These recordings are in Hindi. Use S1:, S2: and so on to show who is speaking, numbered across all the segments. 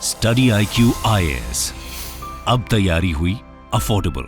S1: स्टडी IQ IAS, अब तैयारी हुई अफोर्डेबल।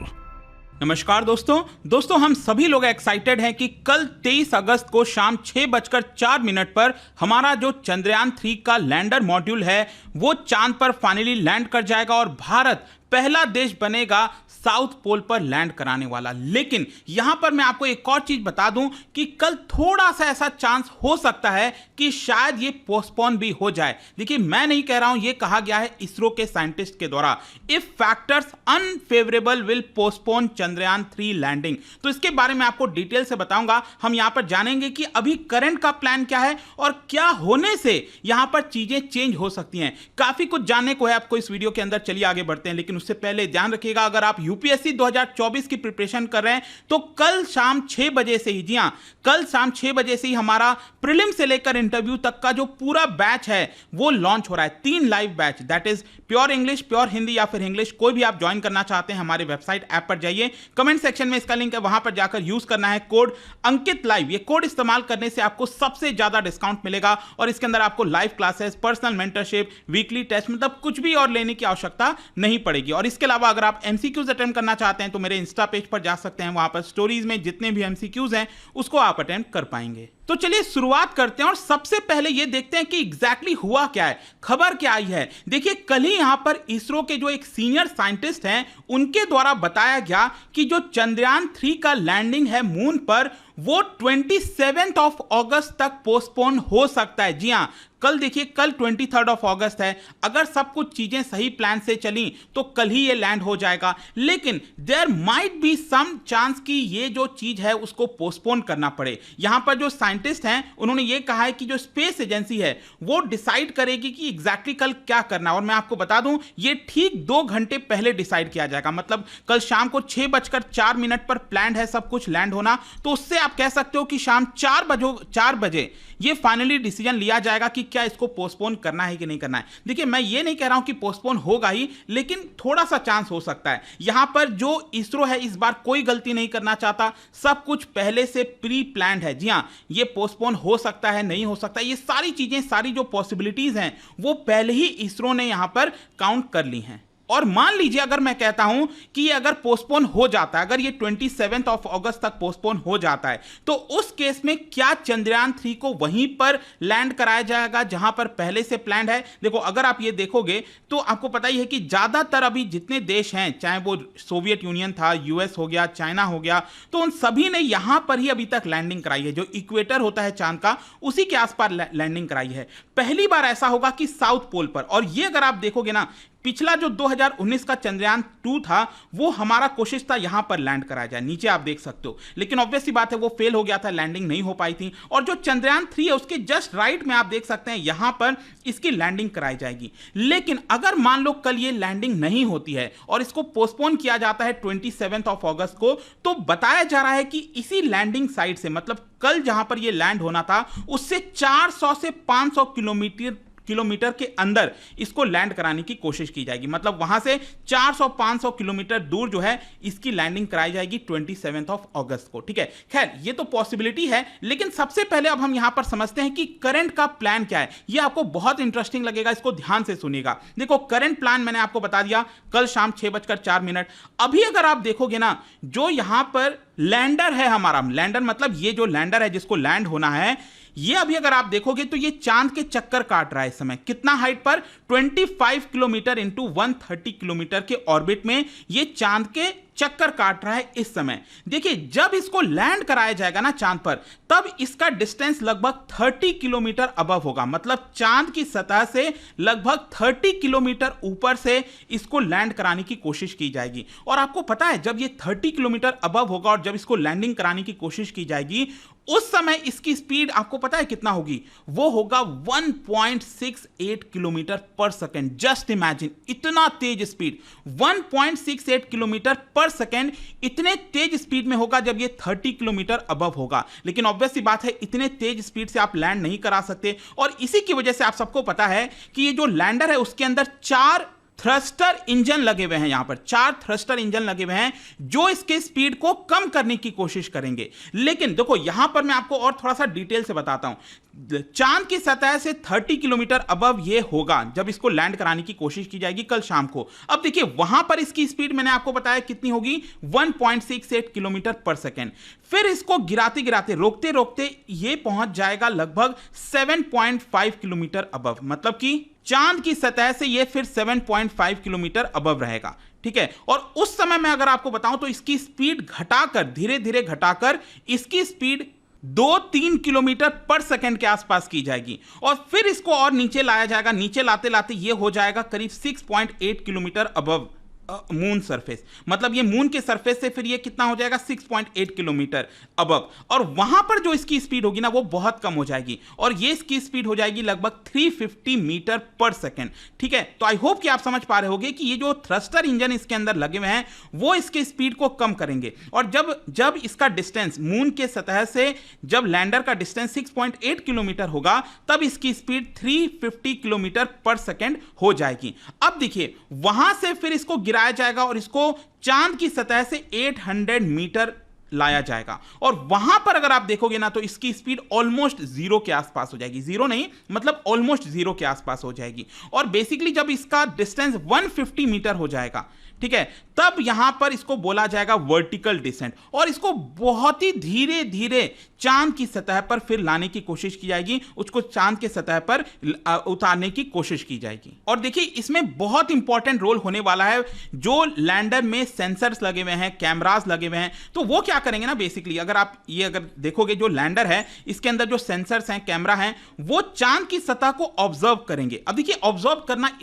S2: नमस्कार दोस्तों हम सभी लोग एक्साइटेड हैं कि कल 23 अगस्त को शाम 6:04 पर हमारा जो चंद्रयान 3 का लैंडर मॉड्यूल है वो चांद पर फाइनली लैंड कर जाएगा और भारत पहला देश बनेगा साउथ पोल पर लैंड कराने वाला। लेकिन यहां पर मैं आपको एक और चीज बता दूं कि कल थोड़ा सा ऐसा चांस हो सकता है कि शायद ये पोस्टपोन भी हो जाए। देखिए, मैं नहीं कह रहा हूं, ये कहा गया है इसरो के साइंटिस्ट के द्वारा, if factors unfavourable will postpone Chandrayaan 3 landing. तो इसके बारे में आपको डिटेल से बताऊंगा। हम यहां पर जानेंगे कि अभी करंट का प्लान क्या है और क्या होने से यहां पर चीजें चेंज हो सकती हैं। काफी कुछ जानने को है आपको इस वीडियो के अंदर। चलिए आगे बढ़ते हैं, लेकिन उससे पहले ध्यान रखिएगा, अगर आप यूपीएससी 2024 की प्रिपरेशन कर रहे हैं तो कल शाम 6 बजे से ही, जी हां, कल शाम 6 बजे से ही हमारा प्रीलिम से लेकर इंटरव्यू तक का जो पूरा बैच है वो लॉन्च हो रहा है। 3 live batch, that is pure English, pure Hindi या फिर इंग्लिश, कोई भी आप ज्वाइन करना चाहते हैं हमारे वेबसाइट ऐप पर जाइए, कमेंट सेक्शन में इसका लिंक है, वहां पर जाकर यूज करना है कोड अंकित लाइव। ये कोड इस्तेमाल करने से आपको सबसे ज्यादा डिस्काउंट मिलेगा और इसके अंदर आपको live classes, personal mentorship, weekly test, मतलब कुछ भी और लेने की आवश्यकता नहीं पड़ेगी। और इसके अलावा अगर आप एमसीक्यूज अटेम्प्ट करना चाहते हैं तो मेरे इंस्टा पेज पर जा सकते हैं, वहां पर स्टोरीज में जितने भी एमसीक्यूज हैं उसको आप अटेम्प्ट कर पाएंगे। तो चलिए शुरुआत करते हैं और सबसे पहले ये देखते हैं कि एग्जैक्टली हुआ क्या है, खबर क्या आई है। देखिए, कल ही यहां पर इसरो के जो एक सीनियर साइंटिस्ट हैं उनके द्वारा बताया गया कि जो चंद्रयान 3 का लैंडिंग है मून पर वो 27 अगस्त तक पोस्टपोन हो सकता है। जी हां, कल देखिए, कल 23 अगस्त है। अगर सब कुछ चीजें सही प्लान से चली तो कल ही ये लैंड हो जाएगा, लेकिन there might be some chance कि ये जो चीज है उसको पोस्टपोन करना पड़े। यहां पर जो साइंटिस्ट हैं उन्होंने ये कहा है कि जो स्पेस एजेंसी है वो डिसाइड करेगी कि एग्जैक्टली कल क्या करना है। और मैं आपको बता दूं, ये ठीक 2 घंटे पहले डिसाइड किया जाएगा, मतलब कल शाम को 6:04 पर प्लान है सब कुछ लैंड होना। तो उससे आप कह सकते हो कि शाम 4 बजे ये फाइनली डिसीजन लिया जाएगा कि क्या इसको पोस्टपोन करना है कि नहीं करना है। देखिए, मैं ये नहीं कह रहा हूं कि पोस्टपोन होगा ही, लेकिन थोड़ा सा चांस हो सकता है। यहां पर जो इसरो है इस बार कोई गलती नहीं करना चाहता, सब कुछ पहले से प्री प्लान्ड है। जी हां, ये पोस्टपोन हो सकता है, नहीं हो सकता, ये सारी चीजें, सारी जो पॉसिबिलिटीज हैं वो पहले ही इसरो ने यहां पर काउंट कर ली हैं। और मान लीजिए अगर मैं कहता हूं कि ये अगर पोस्टपोन हो जाता है, अगर ये 27 अगस्त तक पोस्टपोन हो जाता है, तो उस केस में क्या चंद्रयान 3 को वहीं पर लैंड कराया जाएगा जहां पर पहले से प्लान्ड है। देखो, अगर आप ये देखोगे तो आपको पता ही है कि ज्यादातर अभी जितने देश हैं, चाहे वो सोवियत यूनियन था, यूएस हो गया, चाइना हो गया, तो उन सभी ने यहां पर ही अभी तक लैंडिंग कराई है। जो इक्वेटर होता है चांद का, उसी के आसपास लैंडिंग कराई है। पहली बार ऐसा होगा कि साउथ पोल पर। और ये अगर आप देखोगे ना, पिछला जो 2019 का चंद्रयान 2 था वो हमारा कोशिश था यहां पर लैंड कराया जाए, नीचे आप देख सकते हो, लेकिन ऑब्वियस सी बात है वो फेल हो गया था, लैंडिंग नहीं हो पाई थी। और जो चंद्रयान 3 है उसके जस्ट राइट में आप देख सकते हैं यहां पर इसकी लैंडिंग कराई जाएगी। लेकिन अगर मान लो कल ये लैंडिंग नहीं होती है और इसको पोस्टपोन किया जाता है 27 अगस्त को, तो बताया जा रहा है कि इसी लैंडिंग साइट से, मतलब कल जहां पर ये लैंड होना था उससे 400 से 500 किलोमीटर के अंदर इसको लैंड कराने की कोशिश की जाएगी। मतलब वहां से 400-500 किलोमीटर दूर जो है इसकी लैंडिंग कराई जाएगी 27 अगस्त को। ठीक है, खैर ये तो पॉसिबिलिटी है, लेकिन सबसे पहले अब हम यहां पर समझते हैं कि करंट का प्लान क्या है। ये आपको बहुत इंटरेस्टिंग लगेगा, इसको ध्यान से सुनिएगा। देखो, करंट प्लान मैंने आपको बता दिया, कल शाम 6:04। अभी अगर आप देखोगे ना, जो यहां पर लैंडर है हमारा, लैंडर मतलब ये जो लैंडर है जिसको लैंड होना है, ये अभी अगर आप देखोगे तो ये चांद के चक्कर काट रहा है इस समय। कितना हाइट पर? 25 किलोमीटर इंटू 130 किलोमीटर के ऑर्बिट में ये चांद के चक्कर काट रहा है इस समय। देखिए, जब इसको लैंड कराया जाएगा ना चांद पर, तब इसका डिस्टेंस लगभग 30 किलोमीटर अबव होगा। मतलब चांद की सतह से लगभग 30 किलोमीटर ऊपर से इसको लैंड कराने की कोशिश की जाएगी। और आपको पता है, जब ये 30 किलोमीटर अबव होगा और जब इसको लैंडिंग कराने की कोशिश की जाएगी, उस समय इसकी स्पीड आपको पता है कितना होगी? वो होगा 1.68 किलोमीटर पर सेकेंड। जस्ट इमेजिन, इतना तेज स्पीड, 1.68 किलोमीटर पर सेकेंड, इतने तेज स्पीड में होगा जब ये 30 किलोमीटर अबव होगा। लेकिन ऑब्वियस सी बात है, इतने तेज स्पीड से आप लैंड नहीं करा सकते। और इसी की वजह से आप सबको पता है कि ये जो लैंडर है उसके अंदर 4 थ्रस्टर इंजन लगे हुए हैं। यहां पर 4 थ्रस्टर इंजन लगे हुए हैं जो इसके स्पीड को कम करने की कोशिश करेंगे। लेकिन देखो, यहां पर मैं आपको और थोड़ा सा डिटेल से बताता हूं। चांद की सतह से 30 किलोमीटर अबव ये होगा जब इसको लैंड कराने की कोशिश की जाएगी कल शाम को। अब देखिए वहां पर इसकी स्पीड मैंने आपको बताया कितनी होगी, 1.68 किलोमीटर पर सेकेंड। फिर इसको गिराते गिराते रोकते रोकते ये पहुंच जाएगा लगभग 7.5 किलोमीटर अबव, मतलब कि चांद की सतह से ये फिर 7.5 किलोमीटर अबव रहेगा, ठीक है। और उस समय मैं अगर आपको बताऊं तो इसकी स्पीड घटाकर, धीरे धीरे घटाकर इसकी स्पीड 2-3 किलोमीटर पर सेकंड के आसपास की जाएगी और फिर इसको और नीचे लाया जाएगा। नीचे लाते लाते ये हो जाएगा करीब 6.8 किलोमीटर अबव मून सरफेस, मतलब ये मून के सरफेस से फिर ये कितना हो जाएगा, 6.8 किलोमीटर अबव। और वहां पर जो इसकी स्पीड होगी ना वो बहुत कम हो जाएगी और ये इसकी स्पीड हो जाएगी लगभग 350 मीटर पर सेकेंड, ठीक है। तो आई होप कि आप समझ पा रहे होंगे कि ये जो थ्रस्टर इंजन इसके अंदर लगे हुए हैं वो इसके स्पीड को कम करेंगे। और जब इसका डिस्टेंस मून के सतह से, जब लैंडर का डिस्टेंस 6.8 किलोमीटर होगा तब इसकी स्पीड 350 किलोमीटर पर सेकेंड हो जाएगी। अब देखिए वहां से फिर इसको गिराया जाएगा और इसको चांद की सतह से 800 मीटर लाया जाएगा और वहां पर अगर आप देखोगे ना तो इसकी स्पीड ऑलमोस्ट जीरो के आसपास हो जाएगी, जीरो नहीं मतलब ऑलमोस्ट जीरो के आसपास हो जाएगी। और बेसिकली जब इसका डिस्टेंस 150 मीटर हो जाएगा, ठीक है, तब यहां पर इसको बोला जाएगा वर्टिकल डिसेंट और इसको बहुत ही धीरे धीरे चांद की सतह पर फिर लाने की कोशिश की जाएगी, उसको चांद के सतह पर उतारने की कोशिश की जाएगी। और देखिए इसमें बहुत इंपॉर्टेंट रोल होने वाला है, जो लैंडर में सेंसर्स लगे हुए हैं, कैमरास लगे हुए हैं, तो वो क्या करेंगे ना, बेसिकली अगर देखोगे जो लैंडर है इसके अंदर जो सेंसर्स हैं, कैमरा हैं, वो चांद की सतह को ऑब्जर्व करेंगे। अब देखिए ऑब्जर्व करना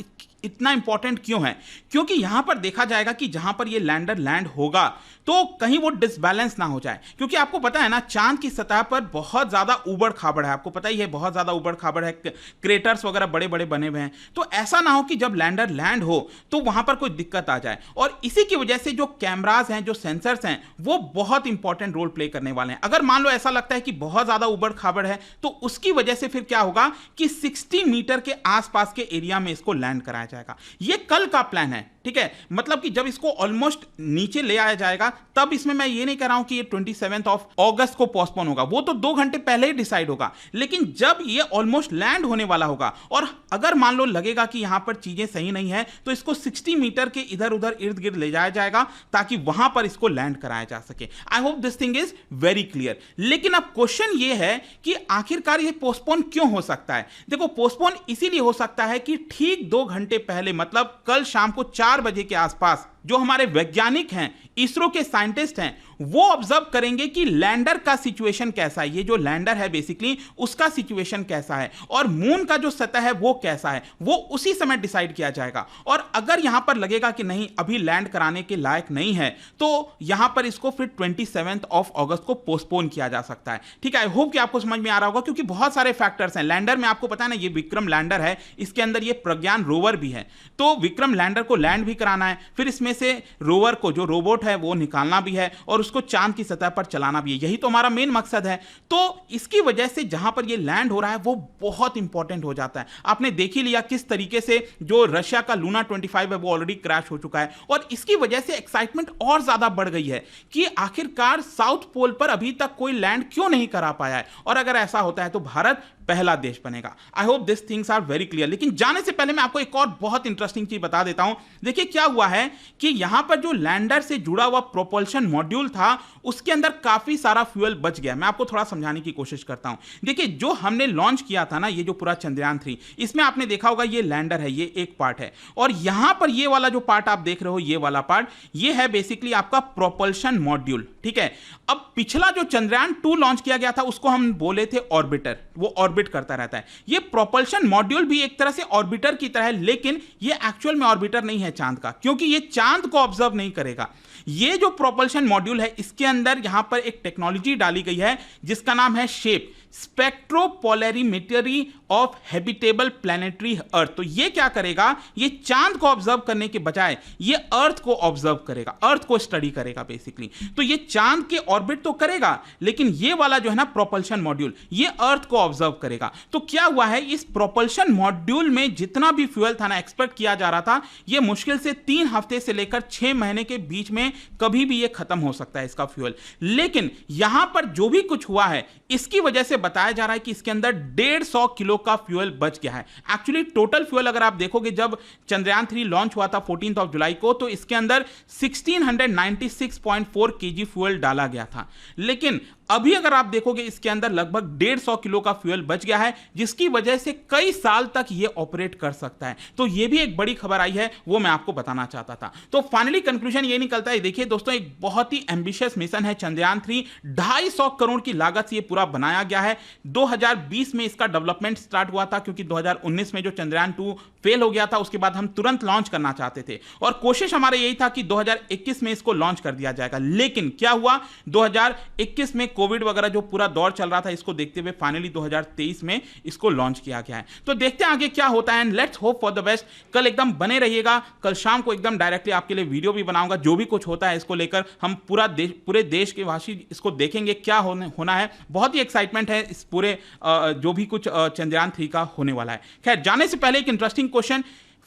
S2: इतना इंपॉर्टेंट क्यों है, क्योंकि यहां पर देखा जाएगा कि जहां पर ये लैंडर लैंड होगा तो कहीं वो डिसबैलेंस ना हो जाए, क्योंकि आपको पता है ना चांद की सतह पर बहुत ज्यादा उबड़ खाबड़ है, आपको पता ही है बहुत ज्यादा उबड़ खाबड़ है, क्रेटर्स वगैरह बड़े बड़े बने हुए हैं। तो ऐसा ना हो कि जब लैंडर लैंड हो तो वहां पर कोई दिक्कत आ जाए और इसी की वजह से जो कैमरास हैं, जो सेंसर्स हैं, वो बहुत इंपॉर्टेंट रोल प्ले करने वाले हैं। अगर मान लो ऐसा लगता है कि बहुत ज्यादा उबड़ खाबड़ है तो उसकी वजह से फिर क्या होगा कि 60 मीटर के आसपास के एरिया में इसको लैंड कराया जाएगा। ये कल का प्लान है, ठीक है, मतलब कि जब इसको ऑलमोस्ट नीचे ले आया जाएगा तब इसमें मैं ये नहीं कह रहा हूं कि ये 27 अगस्त को पोस्टपोन होगा, वो तो 2 घंटे पहले ही डिसाइड होगा। लेकिन जब ये ऑलमोस्ट लैंड होने वाला होगा और अगर मान लो लगेगा कि यहां पर चीजें सही नहीं है तो इसको 60 मीटर के इधर उधर इर्द गिर्द ले जाया जाएगा ताकि वहां पर इसको लैंड कराया जा सके। आई hope this thing is very clear. लेकिन अब क्वेश्चन ये है कि आखिरकार ये पोस्टपोन क्यों हो सकता है। देखो पोस्टपोन इसीलिए हो सकता है कि ठीक 2 घंटे पहले, मतलब कल शाम को 4 बजे के आसपास, जो हमारे वैज्ञानिक हैं, इसरो के साइंटिस्ट हैं, वो ऑब्जर्व करेंगे कि लैंडर का सिचुएशन कैसा है, ये जो लैंडर है बेसिकली उसका सिचुएशन कैसा है और मून का जो सतह है वो कैसा है, वो उसी समय डिसाइड किया जाएगा। और अगर यहां पर लगेगा कि नहीं अभी लैंड कराने के लायक नहीं है तो यहां पर इसको फिर 27 अगस्त को पोस्टपोन किया जा सकता है, ठीक है। आई होप कि आपको समझ में आ रहा होगा, क्योंकि बहुत सारे फैक्टर्स हैं लैंडर में। आपको पता है ना ये विक्रम लैंडर है, इसके अंदर ये प्रज्ञान रोवर भी है, तो विक्रम लैंडर को लैंड भी कराना है, फिर इसमें से रोवर को, जो रोबोट है, वो निकालना भी है और उसको चांद की सतह पर चलाना भी है। यही तो हमारा मेन मकसद है। तो इसकी वजह से जहां पर ये लैंड हो रहा है वो बहुत इंपॉर्टेंट हो जाता है। आपने देख ही लिया किस तरीके से जो रशिया का लूना 25 है वो ऑलरेडी क्रैश हो चुका है और इसकी वजह से एक्साइटमेंट और ज्यादा बढ़ गई है कि आखिरकार साउथ पोल पर अभी तक कोई लैंड क्यों नहीं करा पाया है और अगर ऐसा होता है तो भारत पहला देश बनेगा। I hope this things are very clear. लेकिन जाने से पहले मैं आपको एक और बहुत इंटरेस्टिंग चीज बता देता हूं। देखिए क्या हुआ है कि यहां पर जो लैंडर से जुड़ा हुआ प्रोपल्शन मॉड्यूल था उसके अंदर काफी सारा फ्यूल बच गया। मैं आपको थोड़ा समझाने की कोशिश करता हूं। देखिए जो हमने लॉन्च किया था ना, ये जो पूरा चंद्रयान 3, इसमें आपने देखा होगा ये लैंडर है, ये एक पार्ट है और यहां पर ये वाला जो पार्ट आप देख रहे हो, ये वाला पार्ट, ये है बेसिकली आपका प्रोपल्शन मॉड्यूल, ठीक है। अब पिछला जो चंद्रयान 2 लॉन्च किया गया था उसको हम बोले थे ऑर्बिटर, वो ऑर्बिट करता रहता है। ये प्रोपल्शन मॉड्यूल भी एक तरह से ऑर्बिटर की तरह है, लेकिन ये एक्चुअल में ऑर्बिटर नहीं है चांद का, क्योंकि ये चांद को ऑब्जर्व नहीं करेगा। ये जो प्रोपल्शन मॉड्यूल है इसके अंदर यहां पर एक टेक्नोलॉजी डाली गई है जिसका नाम है शेप, स्पेक्ट्रोपोलैरिमेट्री ऑफ हैबिटेबल प्लैनेटरी अर्थ। तो ये क्या करेगा, ये चांद को ऑब्जर्व करने के बजाय ये अर्थ को ऑब्जर्व करेगा, अर्थ को स्टडी करेगा बेसिकली। तो ये चांद के ऑर्बिट तो करेगा, लेकिन ये वाला जो है ना प्रोपल्शन मॉड्यूल, ये अर्थ को ऑब्जर्व करेगा। तो क्या हुआ है, इस प्रोपल्शन मॉड्यूल में जितना भी फ्यूल था ना, एक्सपेक्ट किया जा रहा था, ये मुश्किल से 3 हफ्ते से लेकर 6 महीने के बीच में कभी भी ये खत्म हो सकता है इसका फ्यूल। लेकिन यहां पर जो भी कुछ हुआ है इसकी वजह से बताया जा रहा है कि इसके अंदर 150 किलो का फ्यूल बच गया है। एक्चुअली टोटल फ्यूल अगर आप देखोगे, जब चंद्रयान 3 लॉन्च हुआ था 14 जुलाई को, तो इसके अंदर 1696.4 केजी फ्यूल डाला गया था। लेकिन अभी अगर आप देखोगे इसके अंदर लगभग 150 किलो का फ्यूल बच गया है, जिसकी वजह से कई साल तक ये ऑपरेट कर सकता है। तो ये भी एक बड़ी खबर आई है, वो मैं आपको बताना चाहता था। तो फाइनली कंक्लूजन ये निकलता है, देखिए दोस्तों, एक बहुत ही एम्बिशियस मिशन है चंद्रयान 3। 250 करोड़ की लागत से ये पूरा बनाया गया है। 2020 में इसका डेवलपमेंट स्टार्ट हुआ था, क्योंकि 2019 में जो चंद्रयान 2 फेल हो गया था, उसके बाद हम तुरंत लॉन्च करना चाहते थे और कोशिश हमारे यही था कि 2021 में इसको लॉन्च कर दिया जाएगा। लेकिन क्या हुआ, 2021 में कोविड वगैरह जो पूरा दौर चल रहा था, इसको देखते हुए फाइनली 2023 में इसको लॉन्च किया गया है। तो देखते हैं आगे क्या होता है, and let's hope for the best. कल एकदम बने रहिएगा, कल शाम को एकदम डायरेक्टली आपके लिए वीडियो भी बनाऊंगा। जो भी कुछ होता है इसको लेकर हम पूरे देश के वासी इसको देखेंगे क्या होना है। बहुत ही एक्साइटमेंट है इस पूरे जो भी कुछ चंद्रयान 3 का होने वाला है। खैर, जाने से पहले एक interesting question,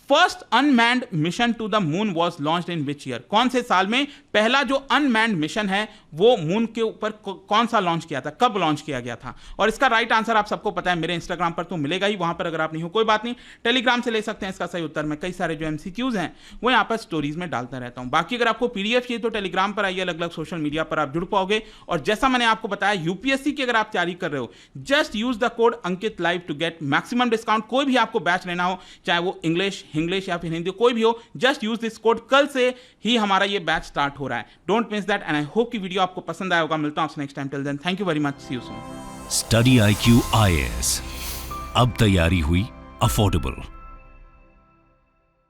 S2: first unmanned mission to the moon was launched in which year? कौन से साल में पहला जो अनमैन्ड मिशन है वो मून के ऊपर कौन सा लॉन्च किया था, कब लॉन्च किया गया था? और इसका राइट आंसर आप सबको पता है, मेरे इंस्टाग्राम पर तो मिलेगा ही, वहां पर अगर आप नहीं हो कोई बात नहीं, टेलीग्राम से ले सकते हैं इसका सही उत्तर। मैं कई सारे जो MCQs हैं वो यहाँ पर स्टोरीज में डालता रहता हूँ। बाकी अगर आपको PDF चाहिए तो टेलीग्राम पर आइए, अलग अलग सोशल मीडिया पर आप जुड़ पाओगे। और जैसा मैंने आपको बताया, UPSC की अगर आप तैयारी कर रहे हो, just use the code Ankit live to get maximum discount. कोई भी आपको बैच लेना हो, चाहे वो इंग्लिश या फिर हिंदी, कोई भी हो, जस्ट यूज दिस कोड। कल से ही हमारा ये बैच स्टार्ट हो रहा है, don't miss that. And I hope कि वीडियो आपको पसंद आया होगा। मिलता हूं आपसे next time, till then thank you very much, see you soon.
S1: Study IQ IAS, अब तैयारी हुई अफोर्डेबल।